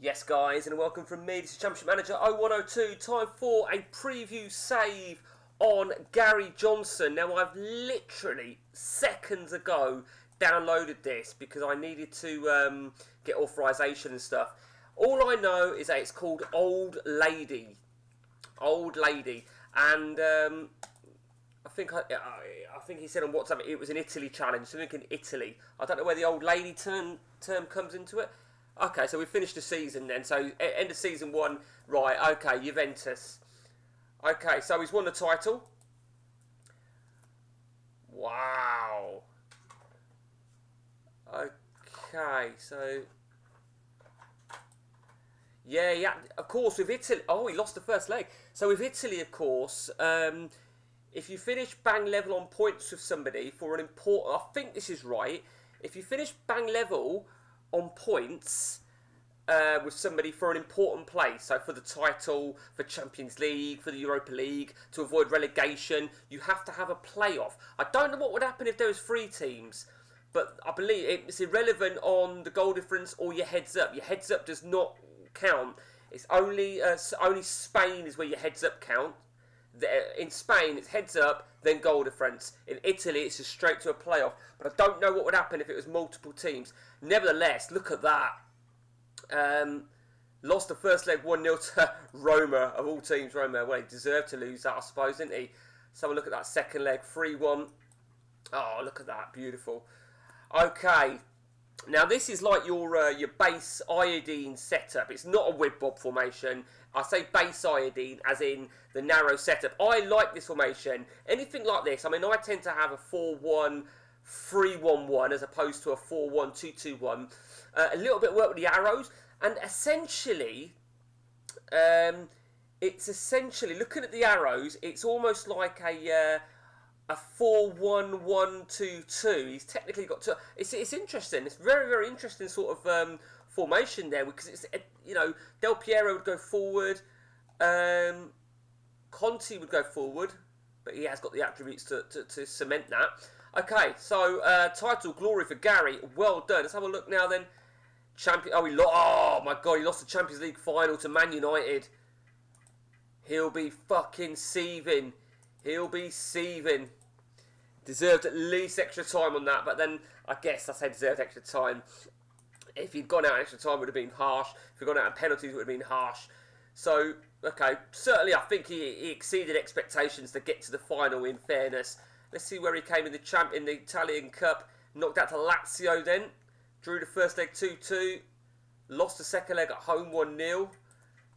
Yes guys, and welcome from me, this is Championship Manager 0102, time for a preview save on Garry Johnston. Now I've literally seconds ago downloaded this because I needed to get authorization and stuff. All I know is that it's called Old Lady, and I think he said on WhatsApp it was an Italy challenge, something in Italy. I don't know where the old lady term comes into it. Okay, so we finished the season then. So end of season 1, right? Okay, Juventus. Okay, so he's won the title. Wow. Okay, so yeah. Of course, with Italy. Oh, he lost the first leg. So with Italy, of course, if you finish bang level on points with somebody for an important, I think this is right. If you finish bang level on points with somebody for an important place, so for the title, for Champions League, for the Europa League, to avoid relegation, you have to have a playoff. I don't know what would happen if there was 3 teams, but I believe it's irrelevant on the goal difference or your heads up. Your heads up does not count. It's only Spain is where your heads up count. In Spain, it's heads up, then goal difference. In Italy, it's just straight to a playoff. But I don't know what would happen if it was multiple teams. Nevertheless, look at that. Lost the first leg 1-0 to Roma, of all teams. Roma, well, he deserved to lose that, I suppose, didn't he? So have a look at that second leg, 3-1. Oh, look at that, beautiful. Okay. Now this is like your base iodine setup. It's not a whip-bob formation. I say base iodine as in the narrow setup. I like this formation. Anything like this. I mean, I tend to have a 4-1-3-1-1 as opposed to a 4-1-2-2-1. A little bit of work with the arrows, and essentially, it's essentially looking at the arrows. It's almost like a 4-1-1-2-2. He's technically got to. It's interesting. It's very interesting sort of formation there, because it's Del Piero would go forward, Conte would go forward, but he has got the attributes to cement that. Okay, so title glory for Garry. Well done. Let's have a look now then. Oh my God, he lost the Champions League final to Man United. He'll be fucking seething. Deserved at least extra time on that, but then I guess I say deserved extra time. If he'd gone out extra time, it would have been harsh. If he'd gone out in penalties, it would have been harsh. So, okay, certainly I think he exceeded expectations to get to the final, in fairness. Let's see where he came in the Italian Cup. Knocked out to Lazio then. Drew the first leg 2-2. Lost the second leg at home 1-0.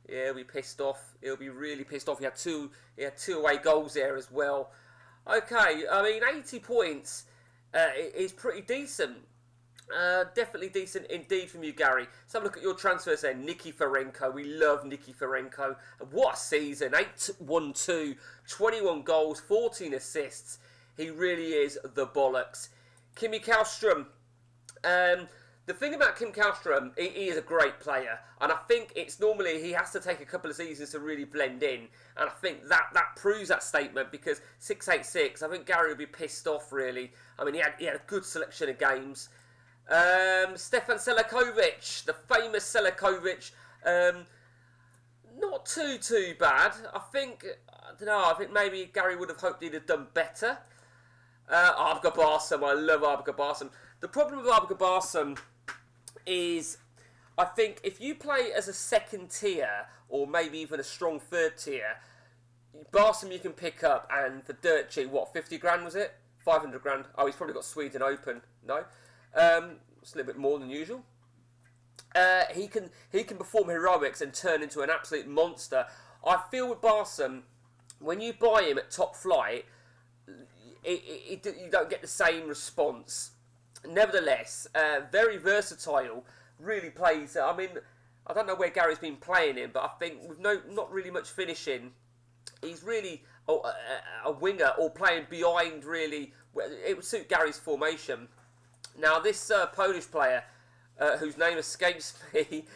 Yeah, he'll be pissed off. He'll be really pissed off. He had two away goals there as well. Okay, I mean, 80 points is pretty decent. Definitely decent indeed from you, Garry. Let's have a look at your transfers then. Nicky Ferenko. We love Nicky Ferenko. And what a season. 8-1-2, 21 goals, 14 assists. He really is the bollocks. Kimi Kallstrom. The thing about Kim Kallstrom, he is a great player, and I think it's normally he has to take a couple of seasons to really blend in, and I think that proves that statement, because 686, I think Garry would be pissed off really. I mean, he had a good selection of games. Stefan Selakovic, the famous Selakovic, not too bad. I think maybe Garry would have hoped he'd have done better. Abga Barsam, I love Abga Barsam. The problem with Abga Barsam is, I think if you play as a second tier, or maybe even a strong third tier, Barsam you can pick up, and for dirt cheap, what, 50 grand was it? 500 grand? Oh, he's probably got Sweden open. No? It's a little bit more than usual. He can perform heroics and turn into an absolute monster. I feel with Barsam, when you buy him at top flight, you don't get the same response. Nevertheless, very versatile, really plays. I mean, I don't know where Garry's been playing him, but I think with not really much finishing, he's really a winger or playing behind, really. It would suit Garry's formation. Now, this Polish player, whose name escapes me,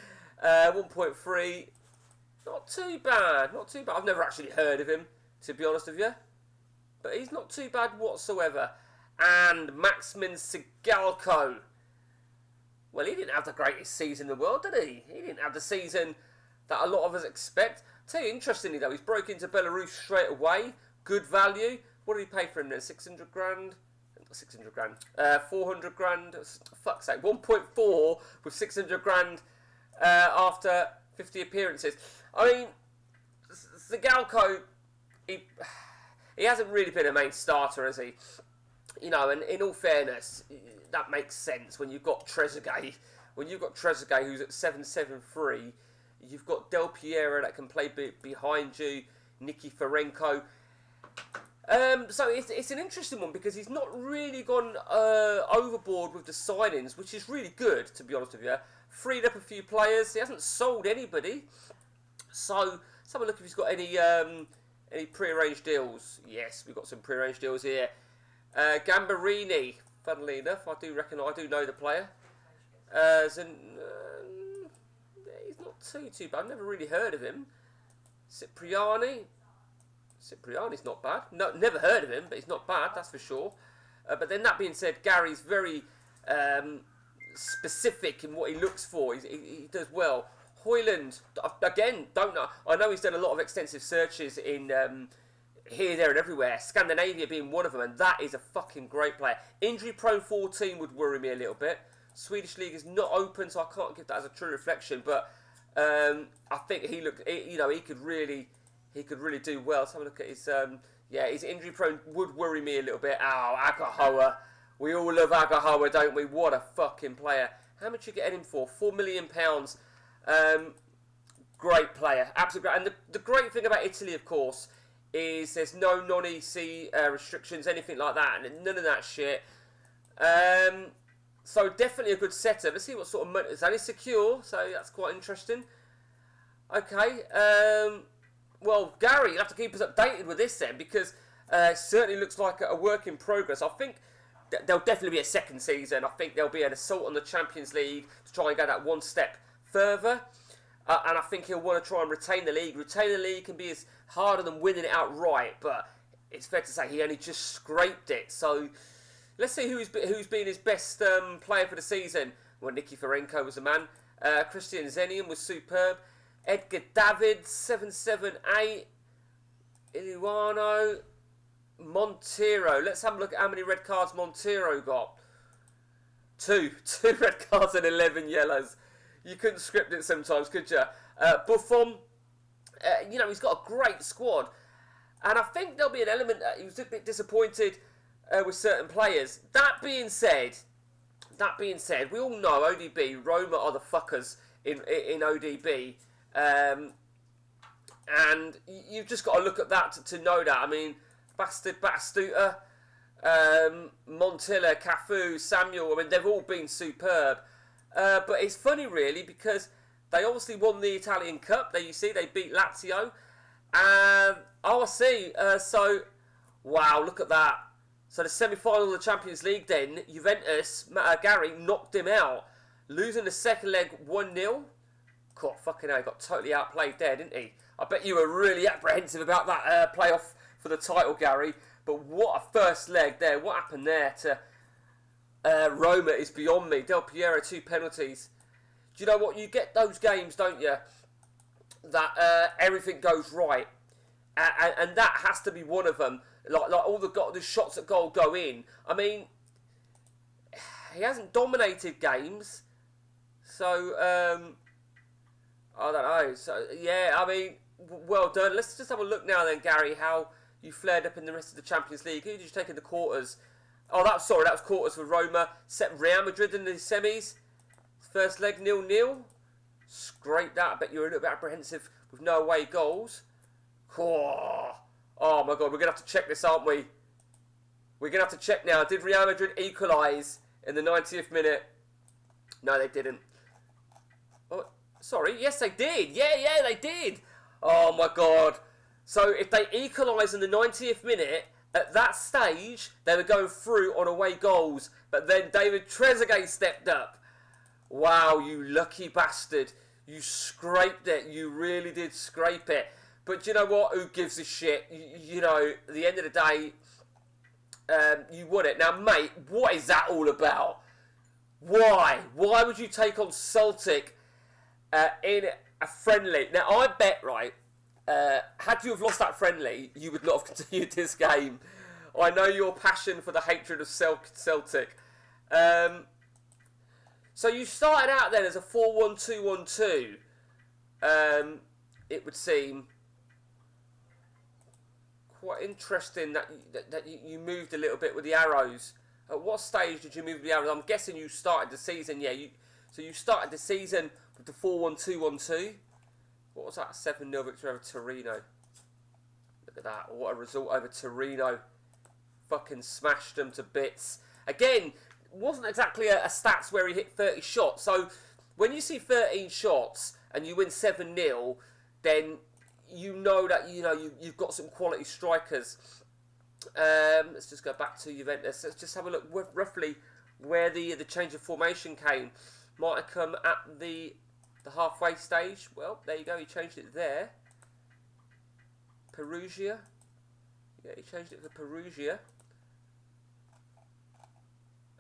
1.3, not too bad. I've never actually heard of him, to be honest with you. But he's not too bad whatsoever. And Maximin Sigalko. Well, he didn't have the greatest season in the world, did he? He didn't have the season that a lot of us expect. Tell you, interestingly though, he's broke into Belarus straight away. Good value. What did he pay for him then? 600 grand? 600 grand. 400 grand. Fuck's sake. 1.4 with 600 grand after 50 appearances. I mean, Zagalko, he hasn't really been a main starter, has he? You know, and in all fairness, that makes sense when you've got Trezeguet. When you've got Trezeguet, who's at 7.73, you've got Del Piero that can play behind you, Nikiforenko. So it's an interesting one because he's not really gone overboard with the signings, which is really good, to be honest with you. Freed up a few players. He hasn't sold anybody. So let's have a look if he's got any pre-arranged deals. Yes, we've got some pre-arranged deals here. Gambarini, funnily enough, I do know the player. He's not too bad. I've never really heard of him. Cipriani's not bad. No, never heard of him, but he's not bad, that's for sure. But then that being said, Gary's very specific in what he looks for. He does well. Hoyland, again, don't know. I know he's done a lot of extensive searches in here, there and everywhere. Scandinavia being one of them, and that is a fucking great player. Injury-prone 14 would worry me a little bit. Swedish league is not open, so I can't give that as a true reflection. But I think he could really do well. Let's have a look at his his injury-prone would worry me a little bit. Oh, Agahoa. We all love Agahoa, don't we? What a fucking player. How much are you getting him for? £4 million. Great player. Absolutely great. And the great thing about Italy, of course, is there's no non-EC restrictions, anything like that, and none of that shit. So definitely a good setup. Let's see what sort of money. It's only secure, so that's quite interesting. Okay. Well, Garry, you'll have to keep us updated with this then, because it certainly looks like a work in progress. I think there'll definitely be a second season. I think there'll be an assault on the Champions League to try and go that one step further. And I think he'll want to try and retain the league. Retain the league can be as harder than winning it outright, but it's fair to say he only just scraped it. So let's see who's been his best player for the season. Well, Nikiforenko was the man. Christian Zenian was superb. Edgar David, 778. Iluano. Montero. Let's have a look at how many red cards Montero got. Two red cards and 11 yellows. You couldn't script it sometimes, could you? Buffon, he's got a great squad. And I think there'll be an element that he was a bit disappointed with certain players. That being said, we all know ODB, Roma are the fuckers in ODB. And you've just got to look at that to know that. I mean, Batistuta, Montilla, Cafu, Samuel, I mean, they've all been superb. But it's funny, really, because they obviously won the Italian Cup. There you see, they beat Lazio. And I see. So, wow, look at that. So the semi-final of the Champions League then, Juventus, Garry knocked him out. Losing the second leg 1-0. God, fucking hell, he got totally outplayed there, didn't he? I bet you were really apprehensive about that playoff for the title, Garry. But what a first leg there. What happened there to Roma is beyond me. Del Piero, 2 penalties. Do you know what? You get those games, don't you, that everything goes right. And that has to be one of them. Like all the shots at goal go in. I mean, he hasn't dominated games. So, I don't know. So, yeah, I mean, well done. Let's just have a look now then, Garry, how you flared up in the rest of the Champions League. Who did you take in the quarters? Oh, that was quarters for Roma. Set Real Madrid in the semis. First leg 0-0. Scrape that. I bet you're a little bit apprehensive with no away goals. Oh my God, we're going to have to check this, aren't we? We're going to have to check now. Did Real Madrid equalise in the 90th minute? No, they didn't. Oh, sorry. Yes, they did. Yeah, they did. Oh my God. So if they equalise in the 90th minute, at that stage, they were going through on away goals. But then David Trezeguet stepped up. Wow, you lucky bastard. You scraped it. You really did scrape it. But you know what? Who gives a shit? You know, at the end of the day, you won it. Now, mate, what is that all about? Why? Why would you take on Celtic in a friendly? Now, I bet, right, had you have lost that friendly, you would not have continued this game. I know your passion for the hatred of Celtic. So you started out then as a 4-1-2-1-2. It would seem quite interesting that you moved a little bit with the arrows. At what stage did you move with the arrows? I'm guessing you started the season, yeah. So you started the season with the 4-1-2-1-2. What was that? 7-0 victory over Torino. Look at that. What a result over Torino. Fucking smashed them to bits. Again, wasn't exactly a stats where he hit 30 shots. So when you see 13 shots and you win 7-0, then you know that you've got some quality strikers. Let's just go back to Juventus. Let's just have a look roughly where the change of formation came. Might have come at the halfway stage. Well, there you go. He changed it there. Perugia. Yeah, he changed it for Perugia.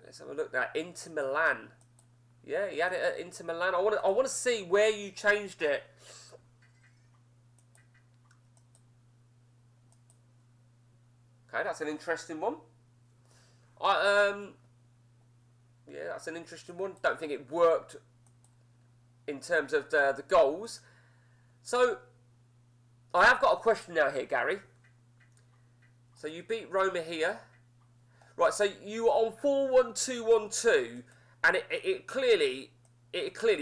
Let's have a look now. Inter Milan. Yeah, he had it at Inter Milan. I want to see where you changed it. Okay, that's an interesting one. Yeah, that's an interesting one. Don't think it worked in terms of the goals. So, I have got a question now here, Gary. So you beat Roma here. Right, so you were on 4-1-2-1-2, and it clearly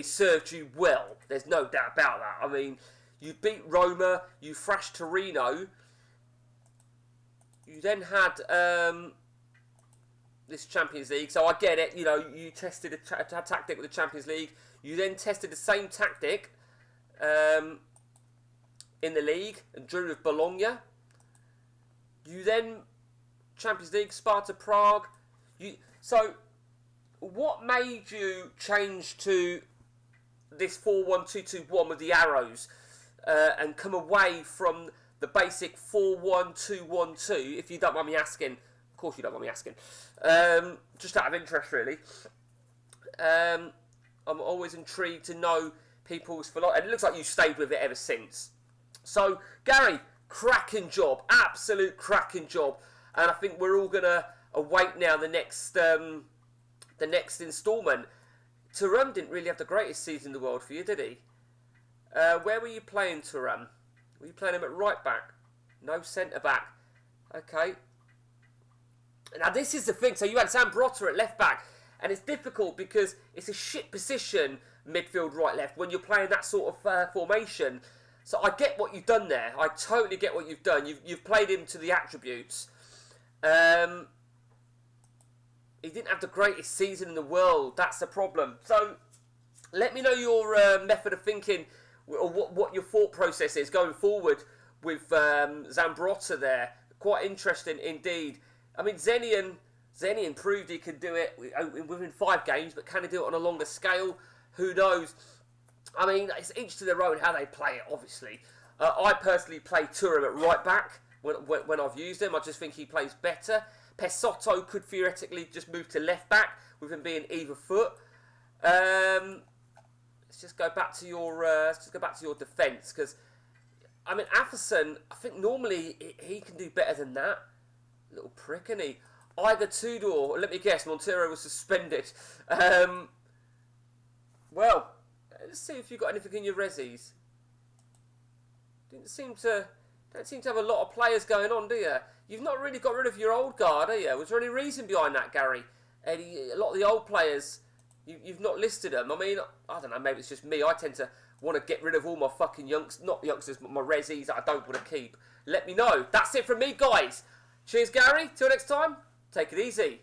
served you well. There's no doubt about that. I mean, you beat Roma, you thrashed Torino. You then had this Champions League, so I get it. You tested a tactic with the Champions League. You then tested the same tactic in the league and drew with Bologna. You then Champions League, Sparta Prague. So what made you change to this 4-1-2-2-1 with the arrows and come away from the basic 4-1-2-1-2, if you don't mind me asking? Of course you don't mind me asking. Just out of interest, really. I'm always intrigued to know people's philosophy. And it looks like you stayed with it ever since. So, Gary, cracking job. Absolute cracking job. And I think we're all going to await now the next instalment. Thuram didn't really have the greatest season in the world for you, did he? Where were you playing Thuram? Were you playing him at right back? No centre back. Okay. Now this is the thing. So you had Zambrotta at left back, and it's difficult because it's a shit position, midfield, right, left, when you're playing that sort of formation. So I get what you've done there. I totally get what you've done. You've played him to the attributes. He didn't have the greatest season in the world. That's the problem. So let me know your method of thinking, or what your thought process is going forward with Zambrotta there. Quite interesting indeed. I mean, Zenian proved he could do it within 5 games, but can he do it on a longer scale? Who knows? I mean, it's each to their own how they play it, obviously. I personally play Thuram at right back when I've used him. I just think he plays better. Pesotto could theoretically just move to left back with him being either foot. Let's just go back to your defence, because I mean, Afferson, I think normally he can do better than that. Little prick, isn't he? Iger Tudor, let me guess, Montero was suspended. Well, let's see if you've got anything in your resis. Don't seem to have a lot of players going on, do you? You've not really got rid of your old guard, are you? Was there any reason behind that, Gary? A lot of the old players, you've not listed them. I mean, I don't know, maybe it's just me. I tend to want to get rid of all my fucking not youngsters, but my resis that I don't want to keep. Let me know. That's it from me, guys. Cheers, Gary. Till next time, take it easy.